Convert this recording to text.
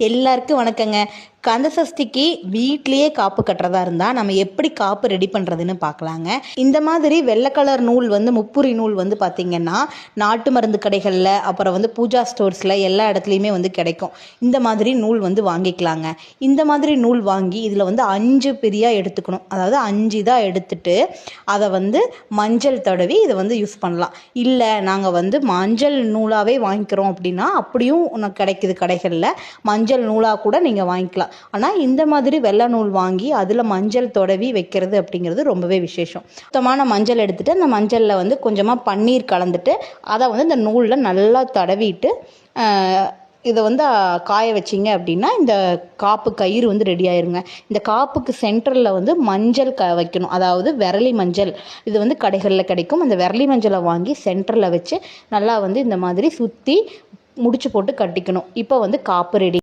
எல்லாருக்கும் வணக்கங்க. கந்தசஷ்டிக்கு வீட்லேயே காப்பு கட்டுறதா இருந்தால் நம்ம எப்படி காப்பு ரெடி பண்ணுறதுன்னு பார்க்கலாங்க. இந்த மாதிரி வெள்ளை கலர் நூல் முப்புரி நூல் பார்த்திங்கன்னா நாட்டு மருந்து கடைகளில் அப்புறம் பூஜா ஸ்டோர்ஸில் எல்லா இடத்துலையுமே கிடைக்கும். இந்த மாதிரி நூல் வாங்கிக்கலாங்க. இந்த மாதிரி நூல் வாங்கி இதில் 5 பிரியாக எடுத்துக்கணும். அதாவது 5 இதாக எடுத்துட்டு அதை மஞ்சள் தடவி இதை யூஸ் பண்ணலாம். இல்லை நாங்கள் மஞ்சள் நூலாகவே வாங்கிக்கிறோம் அப்படின்னா அப்படியும் உனக்கு கிடைக்குது கடைகளில். மஞ்சள் நூலாக கூட நீங்கள் வாங்கிக்கலாம். ஆனால் இந்த மாதிரி வெள்ளை நூல் வாங்கி அதில் மஞ்சள் தடவி வைக்கிறது அப்படிங்கிறது ரொம்பவே விசேஷம். சுத்தமான மஞ்சள் எடுத்துகிட்டு அந்த மஞ்சளில் கொஞ்சமாக பன்னீர் கலந்துட்டு அதை இந்த நூலில் நல்லா தடவிட்டு இதை காய வச்சிங்க அப்படின்னா இந்த காப்பு கயிறு ரெடி ஆயிருங்க. இந்த காப்புக்கு சென்டரில் மஞ்சள் வைக்கணும். அதாவது விரலி மஞ்சள் இது கடைகளில் கிடைக்கும். அந்த விரலி மஞ்சளை வாங்கி சென்டரில் வச்சு நல்லா இந்த மாதிரி சுற்றி முடிச்சு போட்டு கட்டிக்கணும். இப்போ காப்பு ரெடி.